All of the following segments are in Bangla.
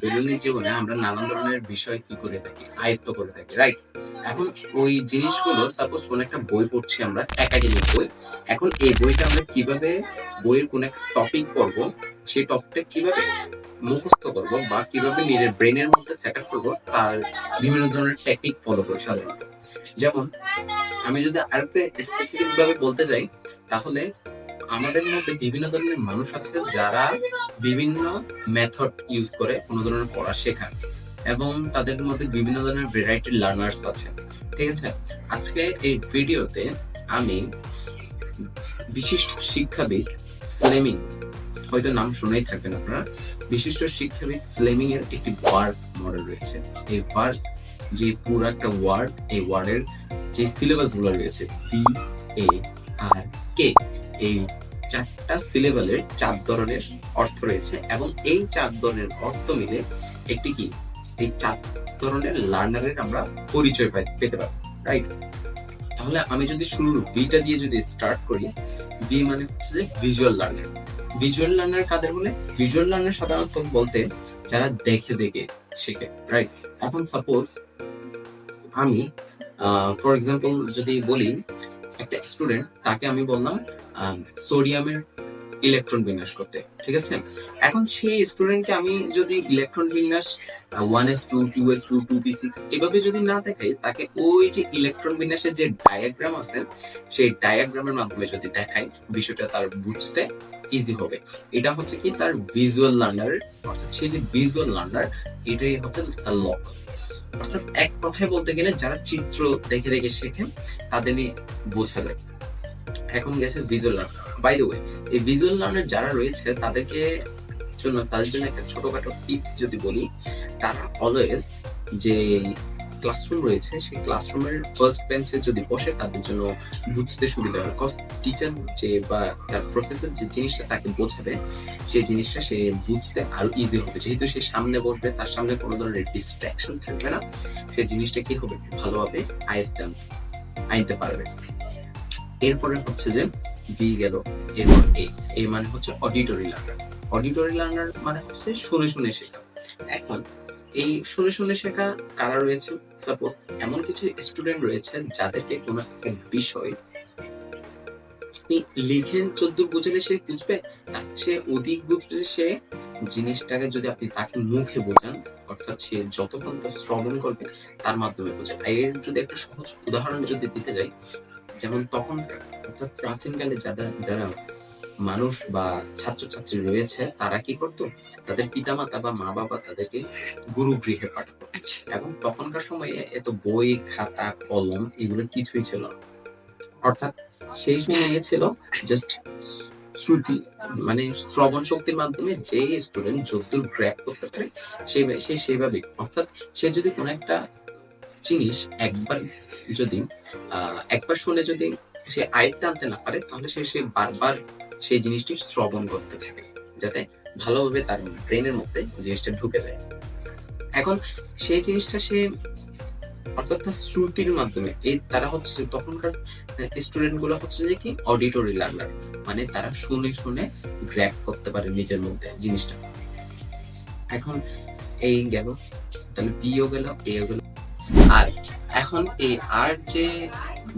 দৈনন্দিন জীবনে আমরা নানান ধরনের বিষয় কি করে থাকি, আয়ত্ত করে থাকি, রাইট? এখন ওই জিনিসগুলো সাপোজ কোন একটা বই পড়ছি আমরা, একাডেমিক বই। এখন এই বইটা আমরা কিভাবে বইয়ের কোন একটা টপিক পড়বো, সেই টপিকটা কিভাবে মুখস্থ করবো বা কিভাবে নিজের ব্রেনের মধ্যে সেট আপ করবো, তার বিভিন্ন ধরনের টেকনিক ফলো করি সাধারণত। যেমন আমি যদি আরেকটু স্পেসিফিক ভাবে বলতে চাই, তাহলে আমাদের মধ্যে বিভিন্ন ধরনের মানুষ আছে যারা বিভিন্ন মেথড ইউজ করে কোনো ধরনের পড়া শেখার, এবং তাদের মধ্যে বিভিন্ন ধরনের ভ্যারাইটির লার্নার্স আছে। ঠিক আছে, আজকে এই ভিডিওতে আমি বিশিষ্ট শিক্ষাবিদ ফ্লেমিং, হয়তো নাম শুনেই থাকবেন আপনারা, বিশিষ্ট শিক্ষাবিদ ফ্লেমিং এর একটি ওয়ার্ক মডেল রয়েছে। এই ওয়ার্ক, যে পুরো একটা ওয়ার্ড, এই ওয়ার্ডের যে সিলেবাস গুলো রয়েছে VARK, এই চারটা সিলেবালের 4 ধরনের অর্থ রয়েছে, এবং এই 4 ধরনের অর্থ মিলে একটি কি, এই 4 ধরনের লার্নারের আমরা পরিচয় পেতে পারি, রাইট? তাহলে আমি যদি শুরু ভিটা দিয়ে যদি স্টার্ট করি, ভি মানে হচ্ছে যে ভিজুয়াল লার্নার। ভিজুয়াল লার্নার কাদের বলে? ভিজুয়াল লার্নার সাধারণত বলতে যারা দেখে দেখে শেখে, রাইট? এখন সাপোজ আমি ফর এক্সাম্পল যদি বলি, একটা স্টুডেন্ট, তাকে আমি বললাম সোডিয়ামের ইলেকট্রন বিন্যাস করতে, ঠিক আছে? এখন সেই স্টুডেন্টকে আমি যদি ইলেকট্রন বিন্যাস 1s2 2s2 2p6 এভাবে যদি না দেখাই, তাকে ওই যে ইলেকট্রন বিন্যাসের যে ডায়াগ্রাম আছে, সেই ডায়াগ্রামের মাধ্যমে যদি দেখাই, বিষয়টা তার বুঝতে ইজি হবে। এটা হচ্ছে কি তার ভিজুয়াল লার্নার, অর্থাৎ সে যে ভিজুয়াল লার্নার, এটাই হচ্ছে তার লক্ষ্য। অর্থাৎ এক কথায় বলতে গেলে যারা চিত্র দেখে দেখে শেখেন, তাদের নিয়ে বোঝা যায়। এখন গেছে visual learner. By the way, এই ভিজুয়াল লার্নার যারা রয়েছে তাদের জন্য একটা ছোটখাটো টিপস যদি বলি, তারা অলওয়েজ যে ক্লাসরুম রয়েছে, সেই ক্লাসরুমের ফার্স্ট বেঞ্চে যদি বসে, তাদের জন্য বুঝতে সুবিধা হয়। বিকজ টিচার যে বা তার প্রফেসর যে জিনিসটা তাকে বোঝাবে, সেই জিনিসটা সে বুঝতে আরো ইজি হবে। যেহেতু সে সামনে বসবে, তার সামনে কোনো ধরনের ডিস্ট্রাকশন থাকবে না, সেই জিনিসটা কি হবে, ভালোভাবে আয়ত্তে আনতে পারবে। এরপরে হচ্ছে যে ভি গেল, এরপর এ মানে হচ্ছে অডিটরি লার্নার। অডিটরি লার্নার মানে হচ্ছে শুনে শুনে শেখা। এখন এই শুনে শুনে শেখা কারা রয়েছে? সাপোজ এমন কিছু স্টুডেন্ট রয়েছে যাদেরকে কোনো একটা বিষয় লিখেন যতদূর বুঝলে সে বুঝবে, তার চেয়ে অধিক বুঝবে সে জিনিসটাকে যদি আপনি তাকে মুখে বোঝান, অর্থাৎ সে যতক্ষণ তা শ্রবণ করবে, তার মাধ্যমে বোঝে। এর যদি একটা সহজ উদাহরণ যদি দিতে যাই, যেমন তখন অর্থাৎ প্রাচীনকালে যারা মানুষ বা ছাত্রছাত্রী রয়েছে, তারা কি করতো, তাদের পিতামাতা বা মা বাবা তাদেরকে গুরু গৃহে পাঠাতো, এবং তখনকার সময়ে এত বই খাতা কলম এগুলো কিছুই ছিল না। অর্থাৎ সেই সময়ে ছিল জাস্ট শ্রুতি, মানে শ্রবণ শক্তির মাধ্যমে যে স্টুডেন্ট যতদূর গ্র্যাব করতে পারে সে সেভাবে, অর্থাৎ সে যদি কোনো একটা জিনিস একবার শুনে যদি সে আয়ত্তে আনতে না পারে, তাহলে সে বারবার সেই জিনিসটি শ্রবণ করতে থাকে, যাতে ভালোভাবে তার ব্রেনের মধ্যে জিনিসটা ঢুকে যায়। এখন সেই জিনিসটা সে, অর্থাৎ তার শ্রুতির মাধ্যমে, এই তারা হচ্ছে তখনকার স্টুডেন্ট গুলো হচ্ছে যে কি অডিটরি লার্নার, মানে তারা শুনে শুনে গ্র্যাব করতে পারে নিজের মধ্যে জিনিসটা। এখন এই গেল, তাহলে বিও গেল, এও গেল। আর এখন এই আর যে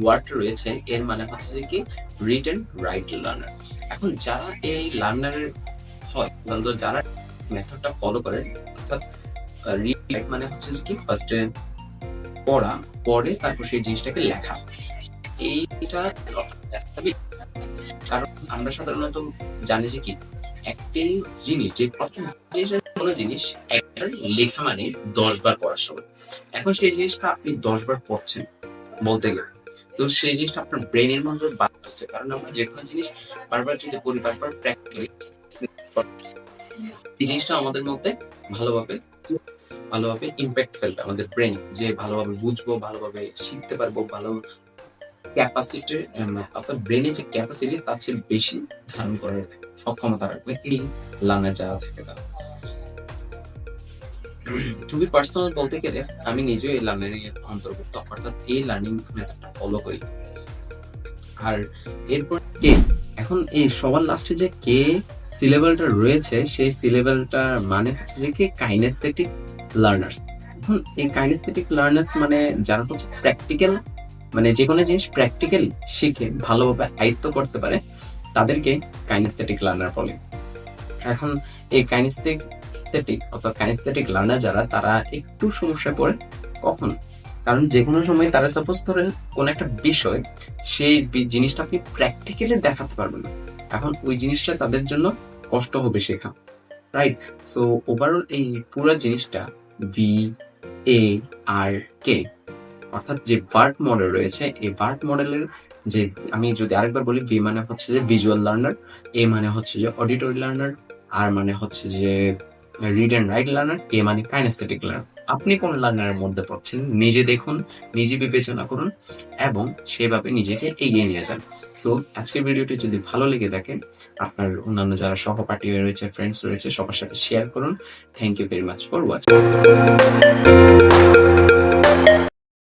ওয়ার্ড রয়েছে, এর মানে হচ্ছে যে কি রিড এন্ড রাইট লার্নার। এখন যারা এই লার্নারের হয়, যারা মেথডটা ফলো করে, অর্থাৎ রিড রাইট মানে হচ্ছে যে কি ফার্স্টে পড়া, পড়ে তারপর সেই জিনিসটাকে লেখা। এইটা কারণ আমরা সাধারণত জানি যে কি একটি জিনিস, যে প্রথম কোনো জিনিস একবার লেখা মানে 10 বার পড়ার সময়। এখন সেই জিনিসটা আপনি 10 বার পড়ছেন বলতে গেলে, তো সেই জিনিসটা আপনার ব্রেনের মধ্যে বাদ হচ্ছে, কারণ আমরা যে কোনো জিনিস বারবার যদি পড়ি, বারবার প্র্যাকটিস, এই জিনিসটা আমাদের মধ্যে ভালোভাবে ইম্প্যাক্ট ফেলবে আমাদের ব্রেন, যে ভালোভাবে বুঝবো, ভালোভাবে শিখতে পারবো, ভালো ক্যাপাসিটি, অর্থাৎ ব্রেনে যে ক্যাপাসিটি তার চেয়ে বেশি ধারণ করার সক্ষমতা রাখবে এই লার্নার যারা থাকে তারা। টু বি পার্সোনাল বলতে গেলে আমি নিজেও এই লার্নিং এর অন্তর্ভুক্ত, অর্থাৎ এই লার্নিং মেথডটা ফলো করি। আর এরপর কে, এখন এই সবার লাস্টে যে কে সি লেভেলটা রয়েছে, সেই সি লেভেলটার মানে হচ্ছে যে কি কাইনেস্থেটিক লার্নার্স। এই কাইনেস্থেটিক লার্নার্স মানে যারা হচ্ছে প্র্যাকটিক্যাল, মানে যে কোনো জিনিস প্র্যাকটিক্যালি শিখে ভালোভাবে আয়ত্ত করতে পারে, তাদেরকে কাইনেস্থেটিক লার্নার বলে। এখন এই কাইনেস্থেটিক অর্থাৎ কাইনেস্থেটিক লার্নার যারা, তারা একটু সমস্যায় পড়ে। কখন? কারণ যে কোনো সময় তারা সাপোজ ধরেন কোন একটা বিষয়, সেই জিনিসটা আপনি প্র্যাকটিক্যালি দেখাতে পারবেন না, এখন ওই জিনিসটা তাদের জন্য কষ্ট হবে শেখা, রাইট? সো ওভারঅল এই পুরো জিনিসটা ভি এ আর কে, অর্থাৎ যে ভার্ট মডেল রয়েছে, এই ভার্ট মডেলের যে, আমি যদি আরেকবার বলি, ভি মানে হচ্ছে যে ভিজুয়াল লার্নার, এ মানে হচ্ছে যে অডিটরি লার্নার, আর মানে হচ্ছে যে রিড অ্যান্ড রাইট লার্নার, কে মানে কাইনেস্থেটিক লার্নার। আপনি কোন লার্নারের মধ্যে পড়ছেন নিজে দেখুন, নিজে বিবেচনা করুন এবং সেভাবে নিজেকে এগিয়ে নিয়ে যান। সো আজকের ভিডিওটি যদি ভালো লেগে থাকে, আপনার অন্যান্য যারা সহপাঠী রয়েছে, ফ্রেন্ডস রয়েছে, সবার সাথে শেয়ার করুন। Thank you very much for watching.